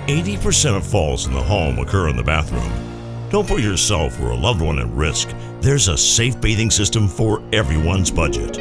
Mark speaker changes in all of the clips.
Speaker 1: 80% of falls in the home occur in the bathroom. Don't put yourself or a loved one at risk. There's a safe bathing system for everyone's budget.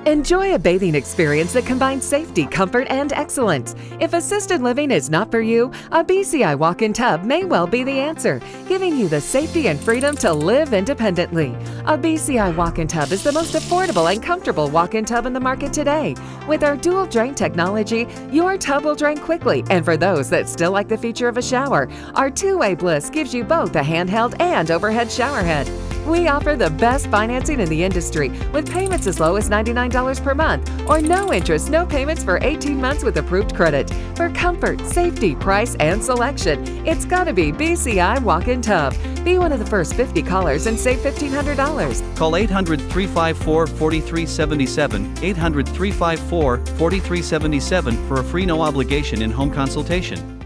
Speaker 2: Enjoy a bathing experience that combines safety, comfort, and excellence. If assisted living is not for you, a BCI walk-in tub may well be the answer, giving you the safety and freedom to live independently. A BCI walk-in tub is the most affordable and comfortable walk-in tub in the market today. With our dual drain technology, your tub will drain quickly, and for those that still like the feature of a shower, our two-way bliss gives you both a handheld and overhead shower head. We offer the best financing in the industry with payments as low as $99 per month or no interest, no payments for 18 months with approved credit. For comfort, safety, price, and selection, it's got to be BCI Walk-In Tub. Be one of the first 50 callers and save $1,500.
Speaker 3: Call 800-354-4377, 800-354-4377 for a free no obligation in-home consultation.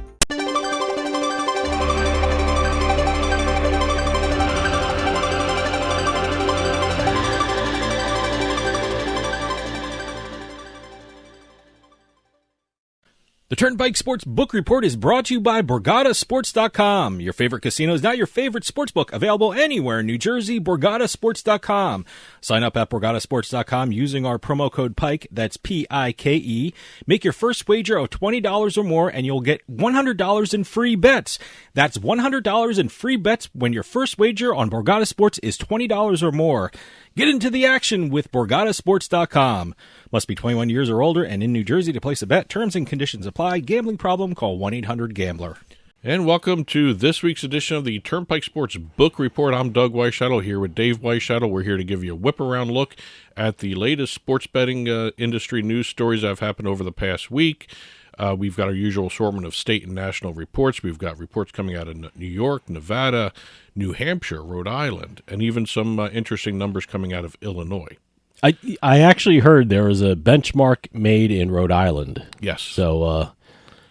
Speaker 4: The Turnpike Sports Book Report is brought to you by BorgataSports.com. Your favorite casino is now your favorite sportsbook. Available anywhere in New Jersey, BorgataSports.com. Sign up at BorgataSports.com using our promo code PIKE, that's P-I-K-E. Make your first wager of $20 or more and you'll get $100 in free bets. That's $100 in free bets when your first wager on Borgata Sports is $20 or more. Get into the action with BorgataSports.com. Must be 21 years or older and in New Jersey to place a bet. Terms and conditions apply. Gambling problem? Call 1-800-GAMBLER.
Speaker 5: And welcome to this week's edition of the Turnpike Sports Book Report. I'm Doug Weischadle here with Dave Weischadle. We're here to give you a whip-around look at the latest sports betting industry news stories that have happened over the past week. We've got our usual assortment of state and national reports. We've got reports coming out of New York, Nevada, New Hampshire, Rhode Island, and even some interesting numbers coming out of Illinois.
Speaker 6: I actually heard there was a benchmark made in Rhode Island.
Speaker 5: Yes.
Speaker 6: So,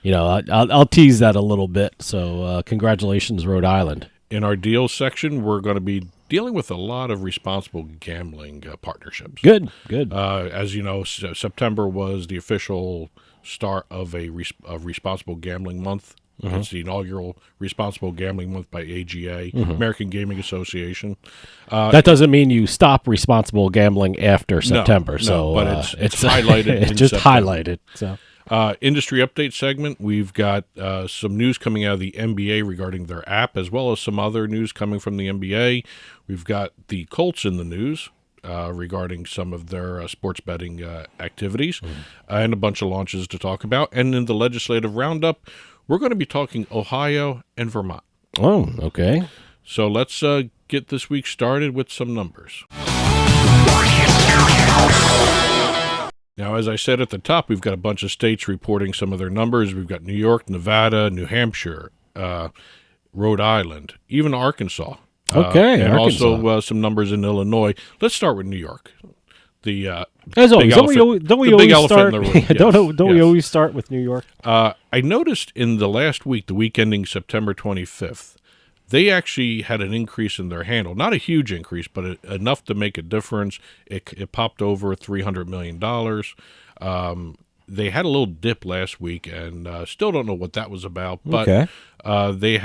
Speaker 6: I'll tease that a little bit. So, congratulations, Rhode Island.
Speaker 5: In our deals section, we're going to be dealing with a lot of responsible gambling partnerships.
Speaker 6: Good.
Speaker 5: As you know, September was the official start of a responsible gambling month. Mm-hmm. It's the inaugural Responsible Gambling Month by AGA, American Gaming Association.
Speaker 6: That doesn't mean you stop responsible gambling after September.
Speaker 5: But it's highlighted.
Speaker 6: It's just
Speaker 5: September.
Speaker 6: Highlighted. So,
Speaker 5: industry update segment. We've got some news coming out of the NBA regarding their app, as well as some other news coming from the NBA. We've got the Colts in the news. Regarding some of their sports betting activities, and a bunch of launches to talk about. And in the legislative roundup, we're going to be talking Ohio and Vermont.
Speaker 6: Oh, okay.
Speaker 5: So let's get this week started with some numbers. Now, as I said at the top, we've got a bunch of states reporting some of their numbers. We've got New York, Nevada, New Hampshire, Rhode Island, even Arkansas.
Speaker 6: Okay,
Speaker 5: and
Speaker 6: Arkansas.
Speaker 5: Also some numbers in Illinois. Let's start with New York. The
Speaker 6: as always,
Speaker 5: big
Speaker 6: don't we always start?
Speaker 5: In the room.
Speaker 6: Don't we always start with New York?
Speaker 5: I noticed in the last week, the week ending September 25th, they actually had an increase in their handle. Not a huge increase, but enough to make a difference. It popped over $300 million. They had a little dip last week, and still don't know what that was about. But
Speaker 6: okay.
Speaker 5: They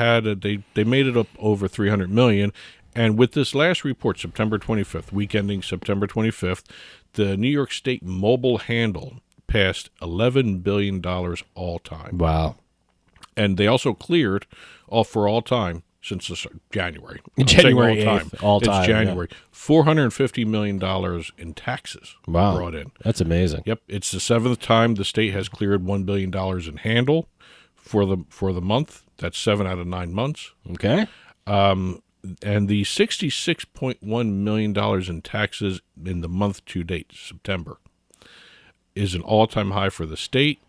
Speaker 5: made it up over $300 million. And with this last report, September 25th, week ending September 25th, the New York State mobile handle passed $11 billion all time.
Speaker 6: Wow.
Speaker 5: And they also cleared for all time since January.
Speaker 6: January
Speaker 5: all
Speaker 6: 8th, all time.
Speaker 5: It's January. Yeah. $450 million in taxes brought in.
Speaker 6: That's amazing.
Speaker 5: Yep. It's the seventh time the state has cleared $1 billion in handle for the month. That's 7 out of 9 months.
Speaker 6: Okay.
Speaker 5: And the $66.1 million in taxes in the month to date, September, is an all-time high for the state,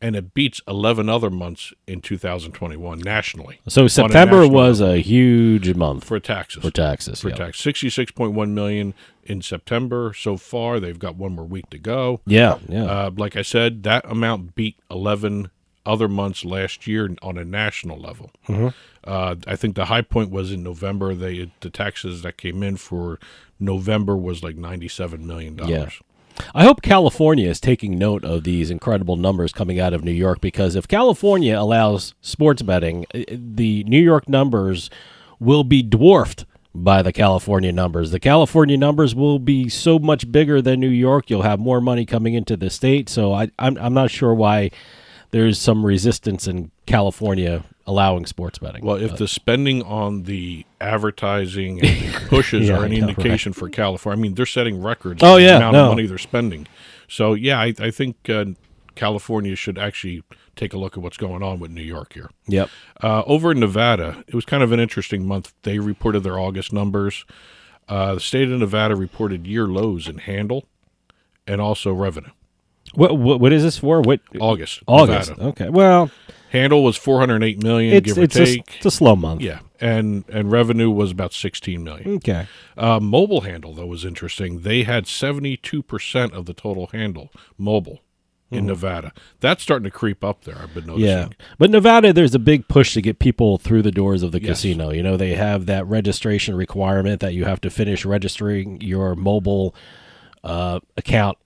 Speaker 5: and it beats 11 other months in 2021 nationally.
Speaker 6: So September was a huge month
Speaker 5: for taxes.
Speaker 6: For taxes,
Speaker 5: yep. 66.1 million in September so far. They've got one more week to go.
Speaker 6: Yeah.
Speaker 5: Like I said, that amount beat 11 other months last year on a national level. Mm-hmm. I think the high point was in November. The taxes that came in for November was like $97 million.
Speaker 6: Yeah. I hope California is taking note of these incredible numbers coming out of New York, because if California allows sports betting, the New York numbers will be dwarfed by the California numbers. The California numbers will be so much bigger than New York. You'll have more money coming into the state. So I'm not sure why there's some resistance in California allowing sports betting.
Speaker 5: Well, if the spending on the advertising and the pushes are any indication for California, I mean, they're setting records for the amount of money they're spending. So, yeah, I think California should actually take a look at what's going on with New York here.
Speaker 6: Yep.
Speaker 5: Over in Nevada, it was kind of an interesting month. They reported their August numbers. The state of Nevada reported year lows in handle and also revenue.
Speaker 6: What is this for?
Speaker 5: August.
Speaker 6: August.
Speaker 5: Nevada.
Speaker 6: Okay. Well,
Speaker 5: handle was $408 million, give or take.
Speaker 6: It's a slow month.
Speaker 5: Yeah, and revenue was about $16 million.
Speaker 6: Okay.
Speaker 5: Mobile handle, though, was interesting. They had 72% of the total handle mobile in Nevada. That's starting to creep up there, I've been noticing.
Speaker 6: Yeah, but Nevada, there's a big push to get people through the doors of the casino. You know, they have that registration requirement that you have to finish registering your mobile account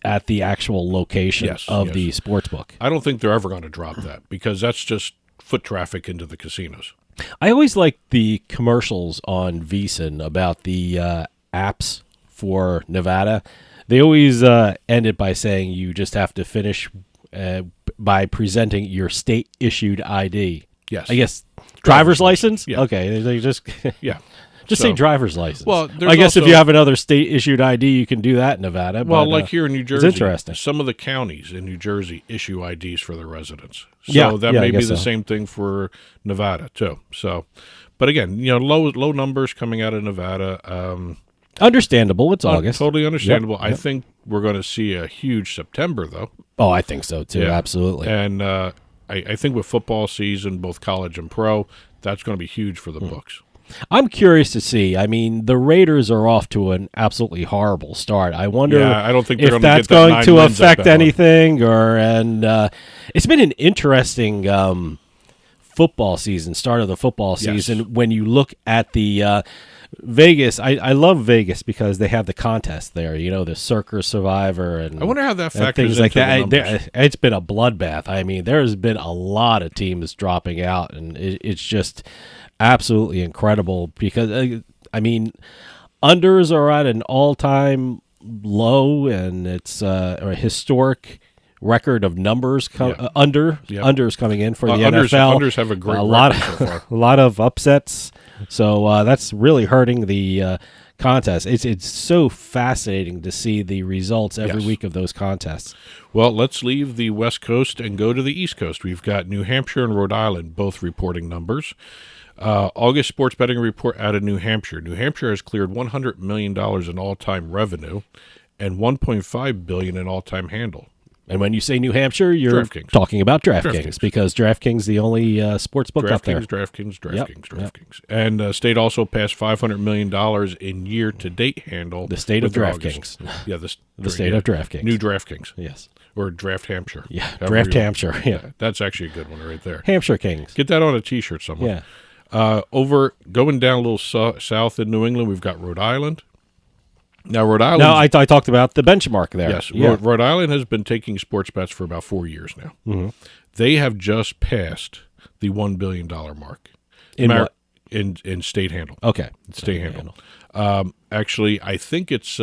Speaker 6: at the actual location of the sports book.
Speaker 5: I don't think they're ever going to drop that, because that's just foot traffic into the casinos.
Speaker 6: I always like the commercials on VSiN about the apps for Nevada. They always end it by saying you just have to finish by presenting your state-issued ID.
Speaker 5: Yes.
Speaker 6: I guess driver's license?
Speaker 5: Yeah.
Speaker 6: Okay, they just...
Speaker 5: Yeah.
Speaker 6: Just say driver's license.
Speaker 5: Well,
Speaker 6: I guess if you have another state-issued ID, you can do that in Nevada.
Speaker 5: Well,
Speaker 6: but,
Speaker 5: like here in New Jersey,
Speaker 6: it's interesting.
Speaker 5: Some of the counties in New Jersey issue IDs for their residents. So
Speaker 6: Yeah,
Speaker 5: may
Speaker 6: I
Speaker 5: be
Speaker 6: guess
Speaker 5: the
Speaker 6: so.
Speaker 5: same thing for Nevada, too. So, but again, you know, low numbers coming out of Nevada.
Speaker 6: Understandable. It's August.
Speaker 5: Totally understandable.
Speaker 6: Yep.
Speaker 5: I think we're going to see a huge September, though.
Speaker 6: Oh, I think so, too.
Speaker 5: Yeah.
Speaker 6: Absolutely.
Speaker 5: And I think with football season, both college and pro, that's going to be huge for the books.
Speaker 6: I'm curious to see. I mean, the Raiders are off to an absolutely horrible start. I wonder
Speaker 5: I don't think they're
Speaker 6: if
Speaker 5: gonna
Speaker 6: that's
Speaker 5: get that
Speaker 6: going
Speaker 5: 9
Speaker 6: to
Speaker 5: wins
Speaker 6: affect
Speaker 5: up that
Speaker 6: anything. It's been an interesting football season, start of the football season, when you look at the Vegas. I love Vegas because they have the contest there, you know, the Circus Survivor and
Speaker 5: I wonder how that
Speaker 6: and
Speaker 5: factors
Speaker 6: things like
Speaker 5: into the
Speaker 6: that.
Speaker 5: numbers.
Speaker 6: It's been a bloodbath. I mean, there's been a lot of teams dropping out, and it's just absolutely incredible because, I mean, unders are at an all-time low, and it's a historic record of numbers unders coming in for the NFL.
Speaker 5: Unders have a great
Speaker 6: lot
Speaker 5: record so far.
Speaker 6: a lot of upsets. So that's really hurting the contest. It's so fascinating to see the results every week of those contests.
Speaker 5: Well, let's leave the West Coast and go to the East Coast. We've got New Hampshire and Rhode Island both reporting numbers. August sports betting report out of New Hampshire. New Hampshire has cleared $100 million in all-time revenue and $1.5 billion in all-time handle.
Speaker 6: And when you say New Hampshire, you're
Speaker 5: DraftKings.
Speaker 6: talking about DraftKings, because DraftKings the only sports book out there.
Speaker 5: DraftKings. And state also passed $500 million in year-to-date handle.
Speaker 6: The state of
Speaker 5: with their
Speaker 6: DraftKings.
Speaker 5: August. Yeah,
Speaker 6: The state of DraftKings.
Speaker 5: New DraftKings.
Speaker 6: Yes.
Speaker 5: Or Draft Hampshire.
Speaker 6: Yeah, Draft Hampshire. Yeah.
Speaker 5: That's actually a good one right there.
Speaker 6: Hampshire Kings.
Speaker 5: Get that on a T-shirt somewhere.
Speaker 6: Yeah.
Speaker 5: Over going down a little south in New England, we've got Rhode Island. Now, Rhode Island.
Speaker 6: No, I talked about the benchmark there.
Speaker 5: Yes,
Speaker 6: Yeah.
Speaker 5: Rhode Island has been taking sports bets for about 4 years now.
Speaker 6: Mm-hmm.
Speaker 5: They have just passed the $1 billion mark
Speaker 6: In what?
Speaker 5: in state handle.
Speaker 6: Okay.
Speaker 5: State handle. Actually, I think it's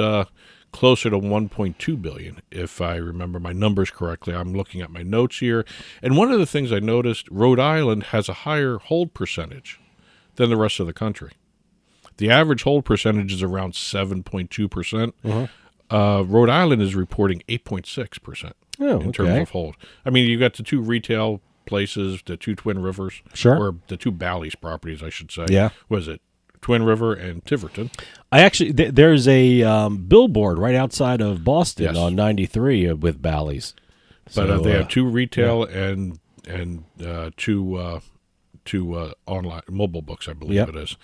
Speaker 5: closer to $1.2 billion, if I remember my numbers correctly. I'm looking at my notes here, and one of the things I noticed, Rhode Island has a higher hold percentage than the rest of the country. The average hold percentage is around 7.2%. Rhode Island is reporting 8.6% in terms of hold. I mean, you got the two retail places, the two Twin Rivers, or the two Bally's properties, I should say.
Speaker 6: Yeah.
Speaker 5: Was it Twin River and Tiverton?
Speaker 6: I actually there's a billboard right outside of Boston on 93 with Bally's.
Speaker 5: But they have two retail and two online mobile books, I believe it is.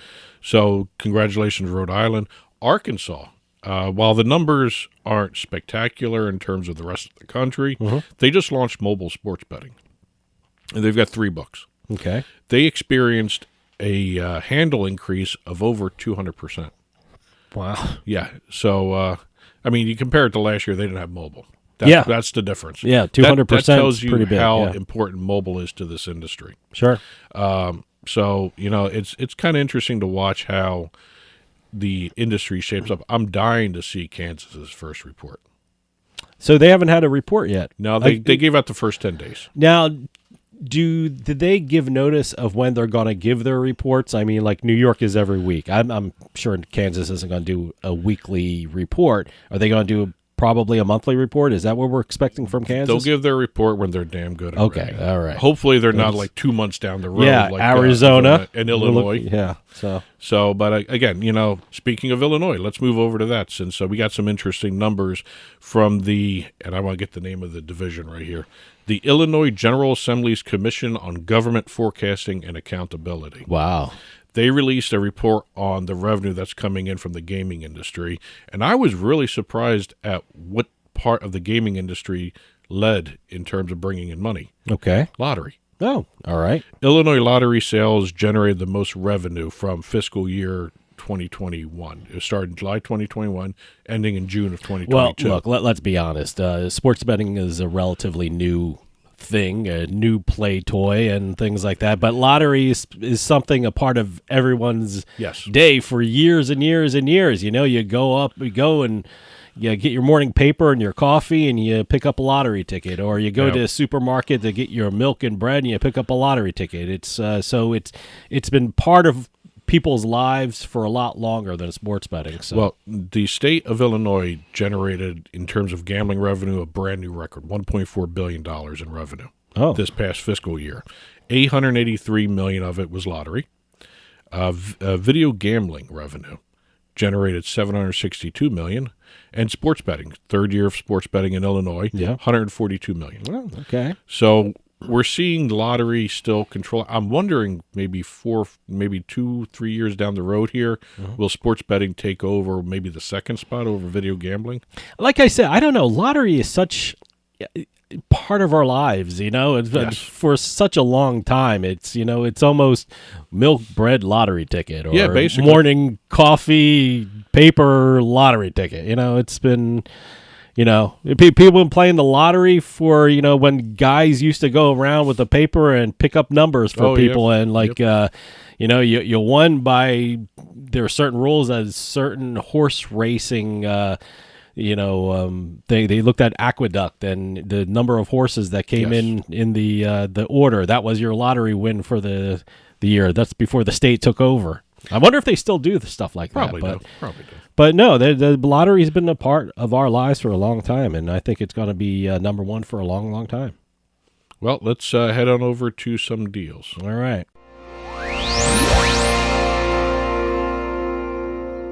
Speaker 5: So congratulations, Rhode Island. Arkansas, while the numbers aren't spectacular in terms of the rest of the country, they just launched mobile sports betting. And they've got 3 books.
Speaker 6: Okay.
Speaker 5: They experienced a handle increase of over 200%.
Speaker 6: Wow.
Speaker 5: Yeah. So I mean, you compare it to last year, they didn't have mobile. That's the difference.
Speaker 6: Yeah, 200%.
Speaker 5: That tells you
Speaker 6: pretty big,
Speaker 5: how
Speaker 6: yeah.
Speaker 5: important mobile is to this industry.
Speaker 6: Sure.
Speaker 5: So, it's kind of interesting to watch how the industry shapes up. I'm dying to see Kansas's first report.
Speaker 6: So they haven't had a report yet.
Speaker 5: No, they gave out the first 10 days.
Speaker 6: Now, did they give notice of when they're going to give their reports? I mean, like New York is every week. I'm sure Kansas isn't going to do a weekly report. Are they going to do probably a monthly report? Is that what we're expecting from Kansas?
Speaker 5: They'll give their report when they're damn good.
Speaker 6: Okay, all right.
Speaker 5: Hopefully they're not like 2 months down the road.
Speaker 6: Yeah,
Speaker 5: like
Speaker 6: Arizona
Speaker 5: and Illinois.
Speaker 6: Yeah.
Speaker 5: So, but again, speaking of Illinois, let's move over to that since we got some interesting numbers from and I want to get the name of the division right here, the Illinois General Assembly's Commission on Government Forecasting and Accountability.
Speaker 6: Wow.
Speaker 5: They released a report on the revenue that's coming in from the gaming industry, and I was really surprised at what part of the gaming industry led in terms of bringing in money.
Speaker 6: Okay.
Speaker 5: Lottery.
Speaker 6: Oh, all right.
Speaker 5: Illinois lottery sales generated the most revenue from fiscal year 2021. It started in July 2021, ending in June of 2022.
Speaker 6: Well, look, let's be honest. Sports betting is a relatively new thing, a new play toy and things like that. But lottery is something, a part of everyone's day for years and years and years. You go and you get your morning paper and your coffee and you pick up a lottery ticket, or you go to a supermarket to get your milk and bread and you pick up a lottery ticket. It's been part of people's lives for a lot longer than sports betting. So.
Speaker 5: Well, the state of Illinois generated, in terms of gambling revenue, a brand new record, $1.4 billion in revenue this past fiscal year. $883 million of it was lottery. Video gambling revenue generated $762 million. And sports betting, third year of sports betting in Illinois, $142 million.
Speaker 6: Oh, okay.
Speaker 5: So we're seeing lottery still control. I'm wondering maybe 2-3 years down the road here, will sports betting take over maybe the second spot over video gambling?
Speaker 6: Like I said, I don't know. Lottery is such part of our lives, for such a long time. It's almost milk, bread, lottery ticket, or
Speaker 5: basically.
Speaker 6: Morning coffee, paper, lottery ticket. It's been... people been playing the lottery for, when guys used to go around with the paper and pick up numbers for people. And you won by, there are certain rules as certain horse racing, they looked at aqueduct and the number of horses that came in the order. That was your lottery win for the year. That's before the state took over. I wonder if they still do stuff like
Speaker 5: Probably
Speaker 6: that.
Speaker 5: Probably do.
Speaker 6: But no, the lottery's been a part of our lives for a long time, and I think it's going to be number one for a long, long time.
Speaker 5: Well, let's head on over to some deals.
Speaker 6: All right.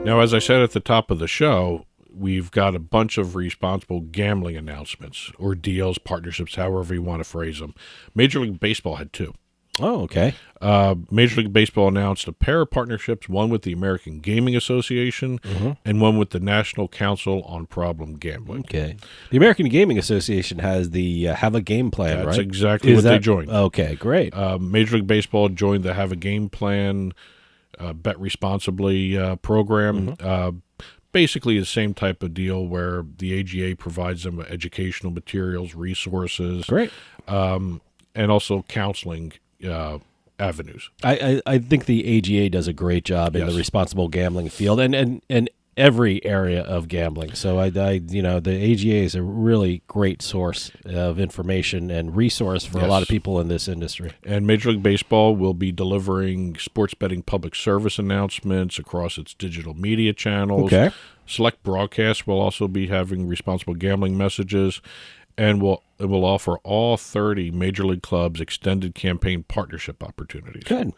Speaker 5: Now, as I said at the top of the show, we've got a bunch of responsible gambling announcements or deals, partnerships, however you want to phrase them. Major League Baseball had two.
Speaker 6: Oh, okay.
Speaker 5: Major League Baseball announced a pair of partnerships, one with the American Gaming Association and one with the National Council on Problem Gambling.
Speaker 6: Okay. The American Gaming Association has the Have a Game Plan, right?
Speaker 5: That's exactly what they joined.
Speaker 6: Okay, great.
Speaker 5: Major League Baseball joined the Have a Game Plan Bet Responsibly program. Basically the same type of deal where the AGA provides them with educational materials, resources.
Speaker 6: Great.
Speaker 5: And also counseling avenues.
Speaker 6: I think the AGA does a great job in the responsible gambling field and every area of gambling. So the AGA is a really great source of information and resource for a lot of people in this industry.
Speaker 5: And Major League Baseball will be delivering sports betting public service announcements across its digital media channels.
Speaker 6: Okay.
Speaker 5: Select broadcasts will also be having responsible gambling messages. And it will offer all 30 Major League clubs extended campaign partnership opportunities.
Speaker 6: Good.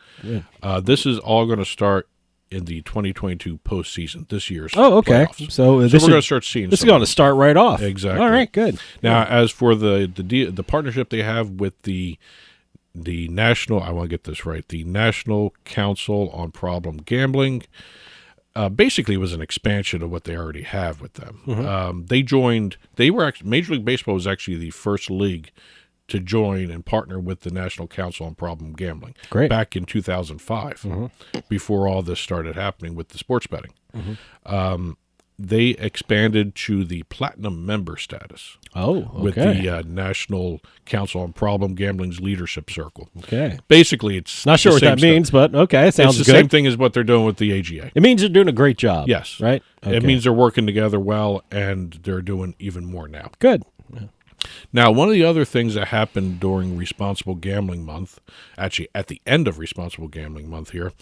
Speaker 5: This is all going to start in the 2022 postseason, this year's
Speaker 6: playoffs. So we're
Speaker 5: going to start seeing
Speaker 6: this is going to start right off.
Speaker 5: Exactly.
Speaker 6: All right, good.
Speaker 5: Now, as for the partnership they have with the National, I want to get this right, the National Council on Problem Gambling, basically was an expansion of what they already have with them. Major League Baseball was actually the first league to join and partner with the National Council on Problem Gambling back in 2005, before all this started happening with the sports betting. they expanded to the platinum member status.
Speaker 6: Oh, okay.
Speaker 5: With the National Council on Problem Gambling's leadership circle.
Speaker 6: Okay.
Speaker 5: Basically, it's
Speaker 6: Not sure what that means, but okay, it sounds
Speaker 5: it's the
Speaker 6: good.
Speaker 5: same thing as what they're doing with the AGA.
Speaker 6: It means they're doing a great job.
Speaker 5: Yes.
Speaker 6: Right? Okay.
Speaker 5: It means they're working together well, and they're doing even more now.
Speaker 6: Good.
Speaker 5: Now, one of the other things that happened during Responsible Gambling Month, actually at the end of Responsible Gambling Month here,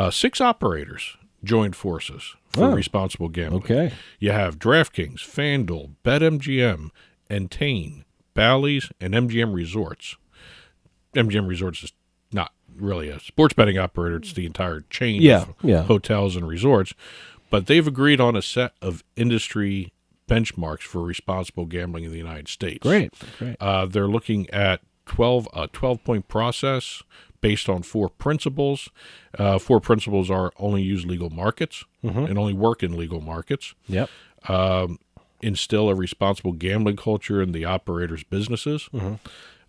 Speaker 5: 6 operators joined forces for responsible gambling.
Speaker 6: Okay.
Speaker 5: You have DraftKings, FanDuel, BetMGM, Entain, Bally's, and MGM Resorts. MGM Resorts is not really a sports betting operator. It's the entire chain of hotels and resorts. But they've agreed on a set of industry benchmarks for responsible gambling in the United States.
Speaker 6: Great.
Speaker 5: They're looking at a 12-point process based on 4 principles. 4 principles are only use legal markets and only work in legal markets.
Speaker 6: Yep.
Speaker 5: Instill a responsible gambling culture in the operators' businesses.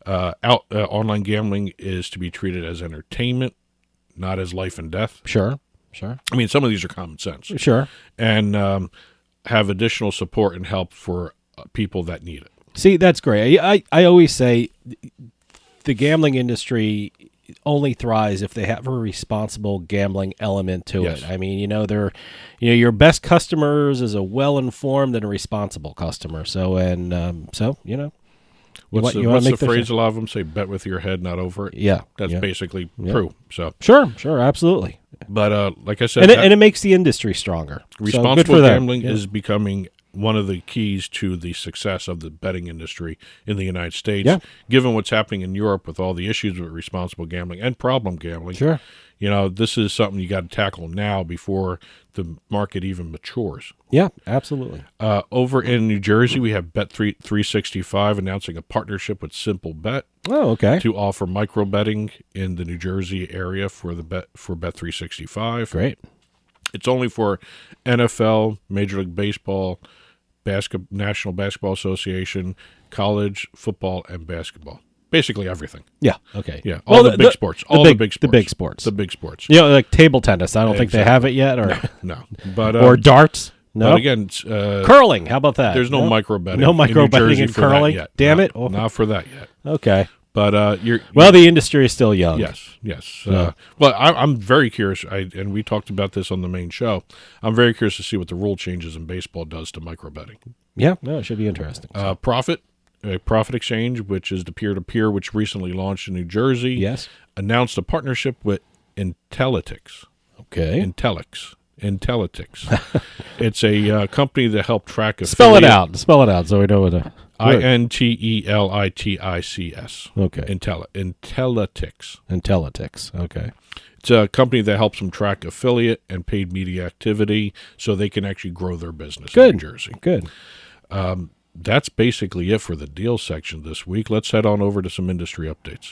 Speaker 5: Online gambling is to be treated as entertainment, not as life and death.
Speaker 6: Sure.
Speaker 5: I mean, some of these are common sense.
Speaker 6: Sure.
Speaker 5: And have additional support and help for people that need it.
Speaker 6: See, that's great. I always say the gambling industry only thrives if they have a responsible gambling element to it. I mean, they're, your best customers is a well-informed and a responsible customer. So,
Speaker 5: What's the phrase a lot of them say? Bet with your head, not over it.
Speaker 6: Yeah,
Speaker 5: that's basically true. So
Speaker 6: sure, absolutely.
Speaker 5: But like I said,
Speaker 6: and it makes the industry stronger.
Speaker 5: Responsible gambling is becoming one of the keys to the success of the betting industry in the United States.
Speaker 6: Yeah.
Speaker 5: Given what's happening in Europe with all the issues with responsible gambling and problem gambling,
Speaker 6: sure,
Speaker 5: this is something you got to tackle now before the market even matures.
Speaker 6: Yeah, absolutely.
Speaker 5: Over in New Jersey, we have Bet365 announcing a partnership with Simple Bet.
Speaker 6: Oh, okay.
Speaker 5: To offer micro betting in the New Jersey area for Bet365.
Speaker 6: Great.
Speaker 5: It's only for NFL, Major League Baseball, National Basketball Association, college football, and basketball. Basically everything.
Speaker 6: Yeah. Okay.
Speaker 5: Yeah. All the big sports.
Speaker 6: The big sports.
Speaker 5: The big sports.
Speaker 6: Like table tennis. I don't think they have it yet. Or
Speaker 5: no. But
Speaker 6: or darts. No.
Speaker 5: But again,
Speaker 6: curling. How about that?
Speaker 5: There's no micro betting.
Speaker 6: No micro betting in curling.
Speaker 5: Yet.
Speaker 6: Damn it.
Speaker 5: Not for that yet.
Speaker 6: Okay.
Speaker 5: But
Speaker 6: the industry is still young.
Speaker 5: Yes. Well, I'm very curious, and we talked about this on the main show. I'm very curious to see what the rule changes in baseball does to micro betting.
Speaker 6: Yeah, no, it should be interesting.
Speaker 5: Profit Exchange, which is the peer-to-peer, which recently launched in New Jersey.
Speaker 6: Yes.
Speaker 5: Announced a partnership with Intellytics.
Speaker 6: Okay.
Speaker 5: Intellytics. It's a company that helped track
Speaker 6: Spell it out so we know what
Speaker 5: Intelitics.
Speaker 6: Okay.
Speaker 5: Intellytics.
Speaker 6: Okay.
Speaker 5: It's a company that helps them track affiliate and paid media activity so they can actually grow their business in New Jersey.
Speaker 6: Good.
Speaker 5: That's basically it for the deal section this week. Let's head on over to some industry updates.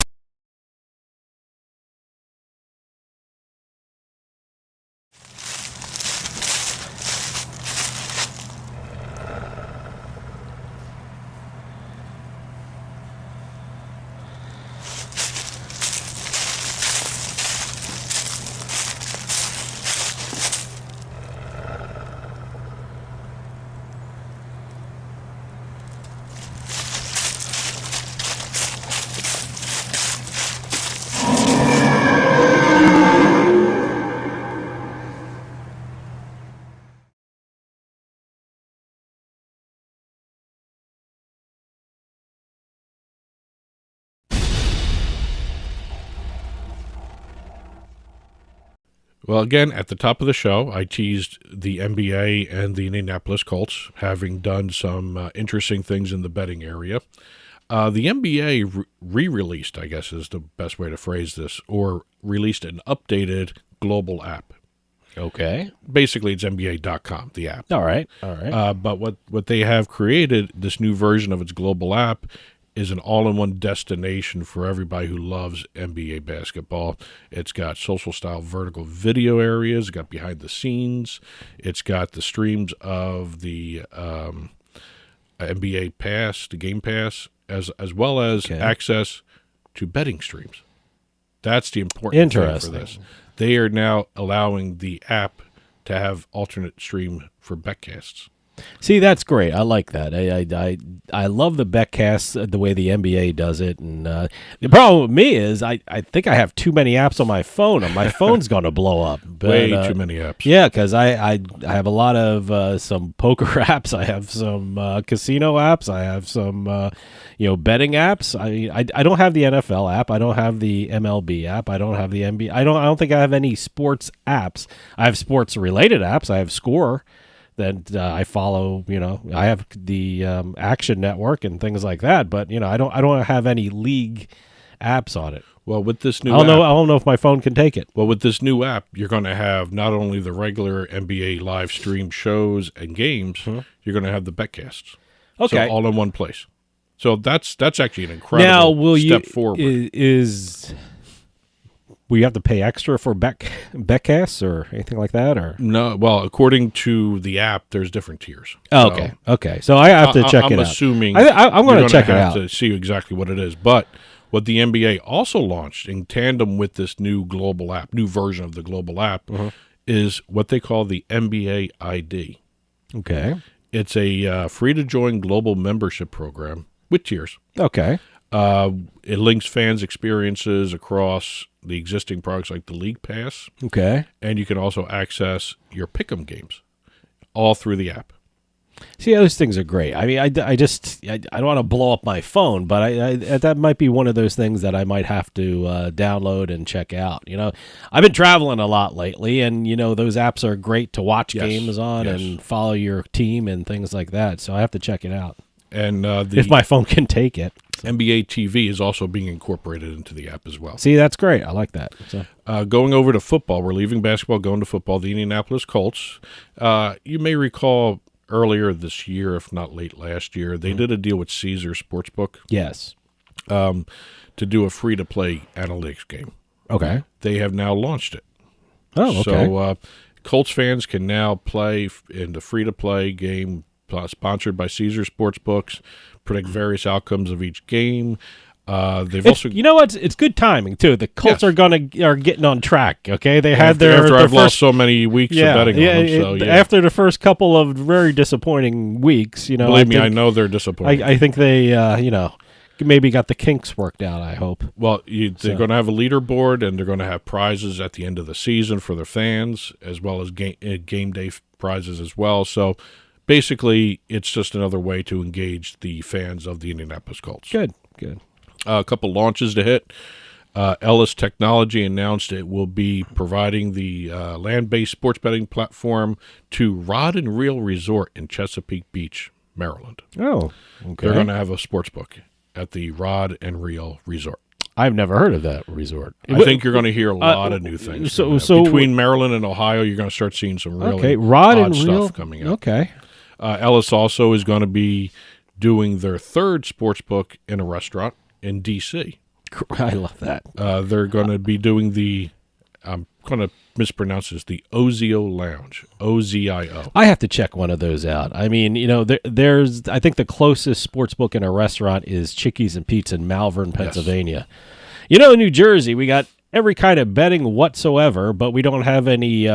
Speaker 5: Well, again, at the top of the show, I teased the NBA and the Indianapolis Colts having done some interesting things in the betting area. The NBA re-released, I guess is the best way to phrase this, or released an updated global app.
Speaker 6: Okay.
Speaker 5: Basically, it's NBA.com, the app.
Speaker 6: All right.
Speaker 5: But what they have created, this new version of its global app, is an all-in-one destination for everybody who loves NBA basketball. It's got social-style vertical video areas. It's got behind-the-scenes. It's got the streams of the NBA Pass, the Game Pass, as well as access to betting streams. That's the important thing for this. They are now allowing the app to have alternate stream for betcasts.
Speaker 6: See, that's great. I like that. I love the betcasts the way the NBA does it. And the problem with me is I think I have too many apps on my phone, and my phone's going to blow up. But,
Speaker 5: Way too many apps.
Speaker 6: Yeah, because I have a lot of some poker apps. I have some casino apps. I have some betting apps. I don't have the NFL app. I don't have the MLB app. I don't have the NBA. I don't think I have any sports apps. I have sports related apps. I have Score. That I follow, I have the Action Network and things like that, but I don't have any league apps on it.
Speaker 5: Well, with this new
Speaker 6: I don't know if my phone can take it.
Speaker 5: Well, with this new app, you're going to have not only the regular NBA live stream shows and games, you're going to have the betcasts.
Speaker 6: Okay,
Speaker 5: so all in one place. So that's actually an incredible step forward.
Speaker 6: Will you have to pay extra for betcasts or anything like that? Or
Speaker 5: no? Well, according to the app, there's different tiers.
Speaker 6: Oh, okay, okay. So I have to check it out.
Speaker 5: I'm assuming
Speaker 6: I'm going to check it out
Speaker 5: to see exactly what it is. But what the NBA also launched in tandem with this new global app, new version of the global app, is what they call the NBA ID.
Speaker 6: Okay,
Speaker 5: it's a free-to-join global membership program with tiers.
Speaker 6: Okay.
Speaker 5: It links fans' experiences across the existing products like the League Pass.
Speaker 6: Okay.
Speaker 5: And you can also access your Pick'em games all through the app.
Speaker 6: See, those things are great. I mean, I don't want to blow up my phone, but that might be one of those things that I might have to download and check out. I've been traveling a lot lately, and those apps are great to watch games on and follow your team and things like that. So I have to check it out. And if my phone can take it.
Speaker 5: NBA TV is also being incorporated into the app as well.
Speaker 6: See, that's great. I like that. So.
Speaker 5: Going over to football, we're leaving basketball, going to football. The Indianapolis Colts. You may recall earlier this year, if not late last year, they did a deal with Caesar Sportsbook.
Speaker 6: Yes.
Speaker 5: To do a free-to-play analytics game.
Speaker 6: Okay.
Speaker 5: They have now launched it.
Speaker 6: Oh, okay.
Speaker 5: So Colts fans can now play in the free-to-play game sponsored by Caesar Sportsbooks, predict various outcomes of each game. It's good timing too. The Colts are getting on track. Okay, they had after I've lost so many weeks of betting on them.
Speaker 6: After the first couple of very disappointing weeks,
Speaker 5: believe me, I know they're disappointed.
Speaker 6: I think they, maybe got the kinks worked out. I hope.
Speaker 5: Well, they're going to have a leaderboard, and they're going to have prizes at the end of the season for their fans, as well as game day prizes as well. So. Basically, it's just another way to engage the fans of the Indianapolis Colts.
Speaker 6: Good.
Speaker 5: A couple launches to hit. Ellis Technology announced it will be providing the land-based sports betting platform to Rod and Reel Resort in Chesapeake Beach, Maryland.
Speaker 6: Oh, okay.
Speaker 5: They're going to have a sports book at the Rod and Reel Resort.
Speaker 6: I've never heard of that resort.
Speaker 5: I think you're going to hear a lot of new things. So between Maryland and Ohio, you're going to start seeing some really odd stuff coming up.
Speaker 6: Okay.
Speaker 5: Ellis also is going to be doing their third sports book in a restaurant in D.C.
Speaker 6: I love that.
Speaker 5: They're going to be doing I'm going to mispronounce this, the Ozio Lounge, O-Z-I-O.
Speaker 6: I have to check one of those out. I mean, there's, I think the closest sports book in a restaurant is Chickies and Pete's in Malvern, Pennsylvania. Yes. In New Jersey, we got every kind of betting whatsoever, but we don't have any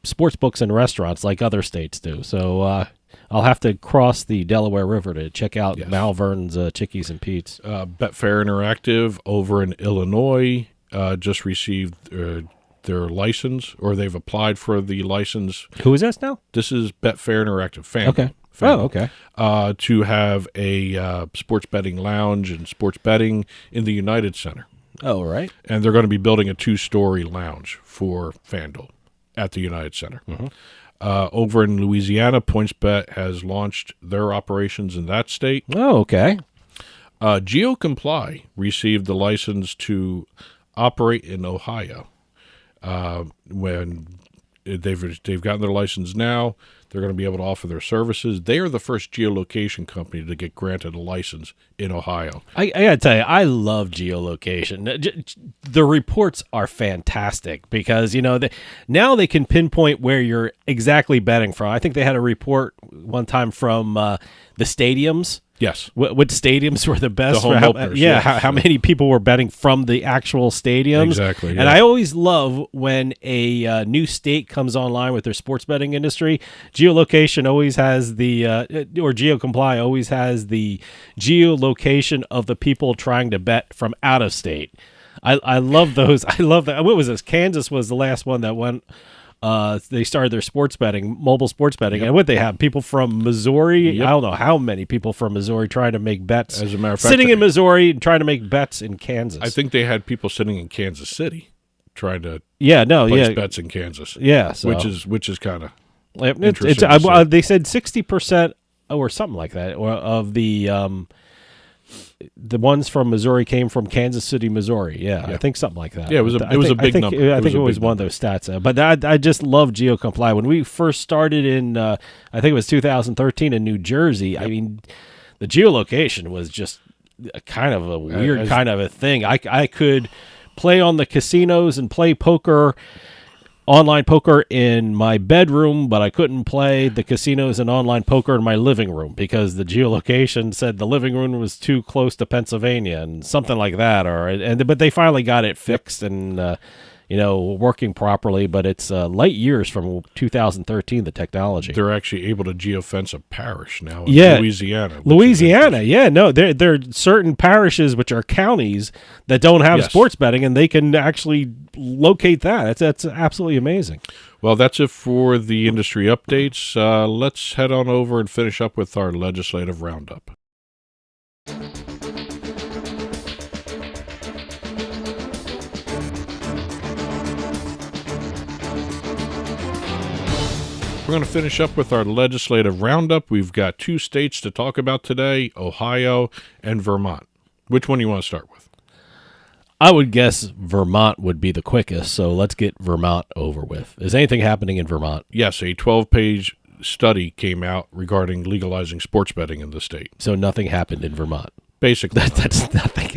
Speaker 6: sports books in restaurants like other states do. So, I'll have to cross the Delaware River to check out Malvern's Chickies and Pete's.
Speaker 5: Betfair Interactive over in Illinois just received their license, or they've applied for the license.
Speaker 6: Who is this now?
Speaker 5: This is Betfair Interactive.
Speaker 6: Okay. Oh, okay.
Speaker 5: To have a sports betting lounge and sports betting in the United Center.
Speaker 6: Oh, right.
Speaker 5: And they're going to be building a 2-story lounge for FanDuel at the United Center. Mm-hmm. Over in Louisiana, PointsBet has launched their operations in that state.
Speaker 6: Oh, okay.
Speaker 5: GeoComply received the license to operate in Ohio. When they've gotten their license now, they're going to be able to offer their services. They are the first geolocation company to get granted a license in Ohio.
Speaker 6: I got to tell you, I love geolocation. The reports are fantastic because, now they can pinpoint where you're exactly betting from. I think they had a report one time from the stadiums.
Speaker 5: Yes.
Speaker 6: What stadiums were the best?
Speaker 5: The home
Speaker 6: for
Speaker 5: openers,
Speaker 6: how many people were betting from the actual stadiums?
Speaker 5: Exactly. Yeah.
Speaker 6: And I always love when a new state comes online with their sports betting industry. Geolocation always has the, or GeoComply always has the geolocation of the people trying to bet from out of state. I love those. I love that. What was this? Kansas was the last one that went. They started their sports betting, mobile sports betting, and what they have, people from Missouri.
Speaker 5: Yep.
Speaker 6: I don't know how many people from Missouri trying to make bets.
Speaker 5: As a matter of fact,
Speaker 6: sitting in Missouri and trying to make bets in Kansas.
Speaker 5: I think they had people sitting in Kansas City trying to place bets in Kansas.
Speaker 6: Yeah, so.
Speaker 5: which is kind of
Speaker 6: It's,
Speaker 5: interesting.
Speaker 6: they said 60% or something like that, or of the ones from Missouri came from Kansas City, Missouri. Yeah, I think something like that.
Speaker 5: Yeah, it was a big number.
Speaker 6: I think it was one of those stats. But I just love GeoComply. When we first started in, I think it was 2013 in New Jersey, I mean, the geolocation was just kind of a weird kind of a thing. I could play on the casinos and play poker, online poker in my bedroom, but I couldn't play the casinos and online poker in my living room because the geolocation said the living room was too close to Pennsylvania and something like that. But they finally got it fixed and working properly. But it's light years from 2013. The technology.
Speaker 5: They're actually able to geofence a parish now in Louisiana.
Speaker 6: There are certain parishes which are counties that don't have sports betting, and they can actually locate that. That's absolutely amazing.
Speaker 5: Well, that's it for the industry updates. Let's head on over and finish up with our legislative roundup. We're going to finish up with our legislative roundup. We've got 2 states to talk about today, Ohio and Vermont. Which one do you want to start with?
Speaker 6: I would guess Vermont would be the quickest, so let's get Vermont over with. Is anything happening in Vermont?
Speaker 5: Yes, a 12-page study came out regarding legalizing sports betting in the state.
Speaker 6: So nothing happened in Vermont.
Speaker 5: Basically.
Speaker 6: That's nothing.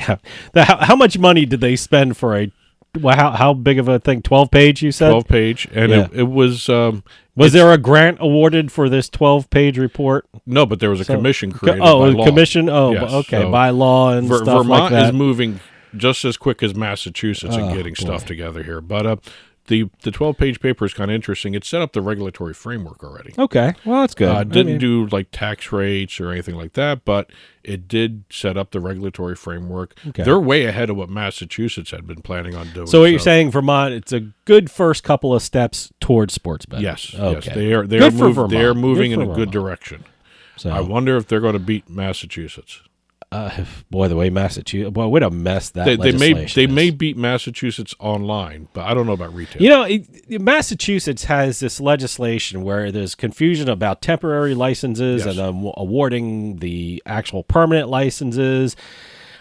Speaker 6: How much money did they spend for how big of a thing? 12-page, you said?
Speaker 5: 12-page, and it was...
Speaker 6: was there a grant awarded for this 12-page report?
Speaker 5: No, but there was a commission created by law.
Speaker 6: Commission? Oh,
Speaker 5: yes,
Speaker 6: okay,
Speaker 5: so
Speaker 6: by law and stuff
Speaker 5: Vermont
Speaker 6: like that.
Speaker 5: is moving just as quick as Massachusetts in getting stuff together here. But the 12-page paper is kind of interesting. It set up the regulatory framework already.
Speaker 6: Okay, well, that's good.
Speaker 5: It didn't do like tax rates or anything like that, but it did set up the regulatory framework.
Speaker 6: Okay.
Speaker 5: They're way ahead of what Massachusetts had been planning on doing.
Speaker 6: So what you're saying, Vermont, it's a good first couple of steps towards sports betting.
Speaker 5: Yes,
Speaker 6: okay.
Speaker 5: yes, they are. They are moving in a good direction.
Speaker 6: So
Speaker 5: I wonder if they're going to beat Massachusetts.
Speaker 6: Boy, the way Massachusetts, boy, what a mess that
Speaker 5: they
Speaker 6: legislation
Speaker 5: may
Speaker 6: is.
Speaker 5: beat Massachusetts online, but I don't know about retail.
Speaker 6: You know, Massachusetts has this legislation where there's confusion about temporary licenses and awarding the actual permanent licenses.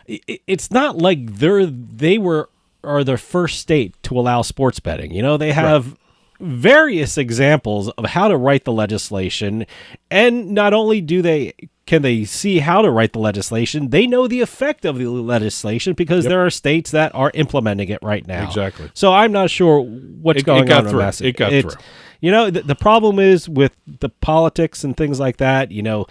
Speaker 6: It's not like they are the first state to allow sports betting. You know, they have various examples of how to write the legislation, and not only can they see how to write the legislation, they know the effect of the legislation because there are states that are implementing it right now.
Speaker 5: Exactly.
Speaker 6: So I'm not sure what's going on in Massachusetts.
Speaker 5: It got through.
Speaker 6: You know, the problem is with the politics and things like that, you know,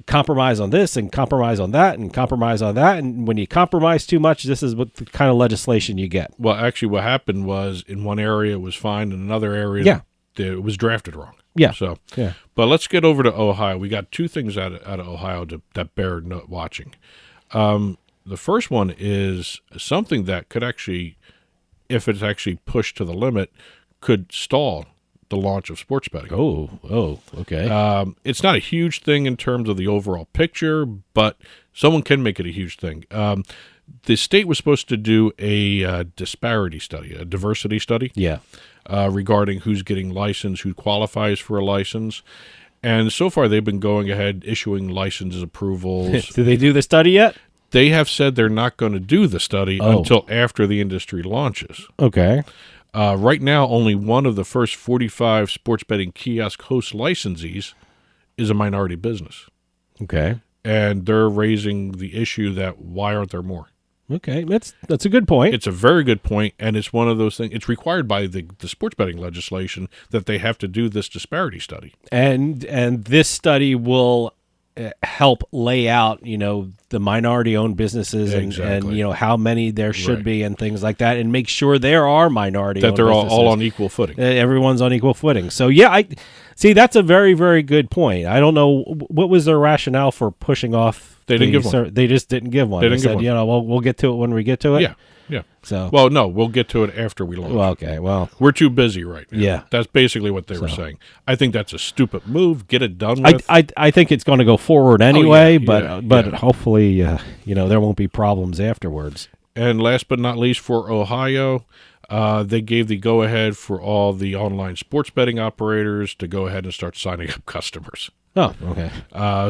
Speaker 6: compromise on this and compromise on that and compromise on that. And when you compromise too much, this is what the kind of legislation you get.
Speaker 5: Well, actually, what happened was in one area it was fine, in another area it was drafted wrong.
Speaker 6: Yeah.
Speaker 5: But let's get over to Ohio. We got 2 things out of Ohio that bear watching. The first one is something that could actually, if it's actually pushed to the limit, could stall the launch of sports betting.
Speaker 6: Oh, okay.
Speaker 5: It's not a huge thing in terms of the overall picture, but someone can make it a huge thing. The state was supposed to do a disparity study, a diversity study.
Speaker 6: Yeah.
Speaker 5: Regarding who's getting licensed, who qualifies for a license. And so far, they've been going ahead, issuing licenses approvals.
Speaker 6: Did they do the study yet?
Speaker 5: They have said they're not going to do the study until after the industry launches.
Speaker 6: Okay.
Speaker 5: Right now, only one of the first 45 sports betting kiosk host licensees is a minority business.
Speaker 6: Okay.
Speaker 5: And they're raising the issue that why aren't there more?
Speaker 6: Okay, that's a good point.
Speaker 5: It's a very good point, and it's one of those things. It's required by the sports betting legislation that they have to do this disparity study.
Speaker 6: And this study will help lay out, the minority-owned businesses
Speaker 5: Exactly.
Speaker 6: and how many there should
Speaker 5: Right.
Speaker 6: be and things like that, and make sure there are minority-owned
Speaker 5: That they're all
Speaker 6: businesses.
Speaker 5: on equal footing.
Speaker 6: Everyone's on equal footing. So, yeah, I see that's a very, very good point. I don't know what was their rationale for pushing off.
Speaker 5: They didn't give one.
Speaker 6: They just didn't give one.
Speaker 5: They didn't give
Speaker 6: said,
Speaker 5: one.
Speaker 6: we'll get to it when we get to it.
Speaker 5: Yeah.
Speaker 6: So,
Speaker 5: Well, no, we'll get to it after we launch.
Speaker 6: well, okay, well,
Speaker 5: We're too busy right now.
Speaker 6: Yeah.
Speaker 5: That's basically what they were
Speaker 6: So.
Speaker 5: saying. I think that's a stupid move. Get it done with.
Speaker 6: I think it's going to go forward anyway, but
Speaker 5: yeah.
Speaker 6: hopefully, there won't be problems afterwards.
Speaker 5: And last but not least, for Ohio, they gave the go-ahead for all the online sports betting operators to go ahead and start signing up customers.
Speaker 6: Oh, okay.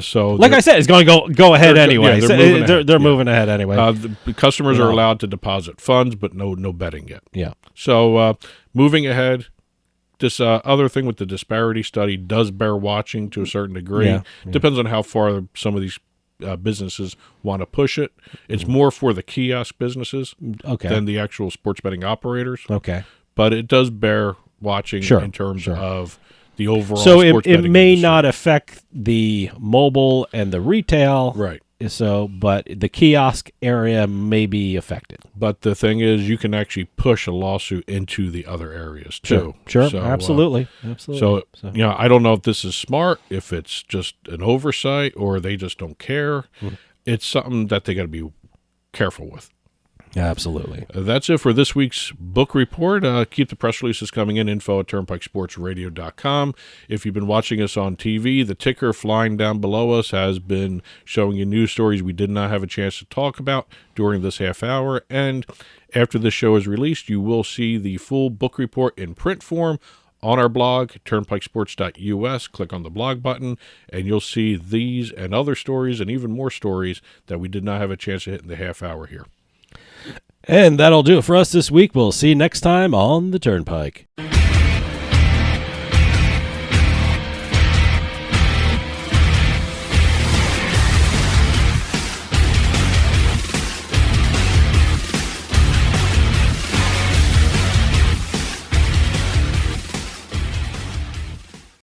Speaker 5: So,
Speaker 6: Like I said, it's going to go ahead
Speaker 5: they're-
Speaker 6: anyway.
Speaker 5: yeah, they're
Speaker 6: So,
Speaker 5: moving ahead.
Speaker 6: they're
Speaker 5: Yeah.
Speaker 6: moving ahead anyway.
Speaker 5: the customers are
Speaker 6: Yeah.
Speaker 5: allowed to deposit funds, but no betting yet.
Speaker 6: Yeah.
Speaker 5: So, moving ahead, this other thing with the disparity study does bear watching to a certain degree.
Speaker 6: Yeah.
Speaker 5: Depends on how far some of these businesses want to push it. It's more for the kiosk businesses
Speaker 6: Okay.
Speaker 5: than the actual sports betting operators.
Speaker 6: Okay.
Speaker 5: But it does bear watching
Speaker 6: Sure,
Speaker 5: in terms
Speaker 6: sure.
Speaker 5: of the overall
Speaker 6: So
Speaker 5: sports
Speaker 6: it
Speaker 5: betting
Speaker 6: may
Speaker 5: industry.
Speaker 6: not affect the mobile and the retail.
Speaker 5: Right.
Speaker 6: So, but the kiosk area may be affected.
Speaker 5: But the thing is, you can actually push a lawsuit into the other areas too.
Speaker 6: Sure.
Speaker 5: So,
Speaker 6: Absolutely.
Speaker 5: So, I don't know if this is smart, if it's just an oversight, or they just don't care. It's something that they got to be careful with.
Speaker 6: Absolutely.
Speaker 5: That's it for this week's book report. Keep the press releases coming in, info@turnpikesportsradio.com. If you've been watching us on TV, the ticker flying down below us has been showing you news stories we did not have a chance to talk about during this half hour. And after this show is released, you will see the full book report in print form on our blog, turnpikesports.us. Click on the blog button, and you'll see these and other stories and even more stories that we did not have a chance to hit in the half hour here.
Speaker 6: And that'll do it for us this week. We'll see you next time on the Turnpike.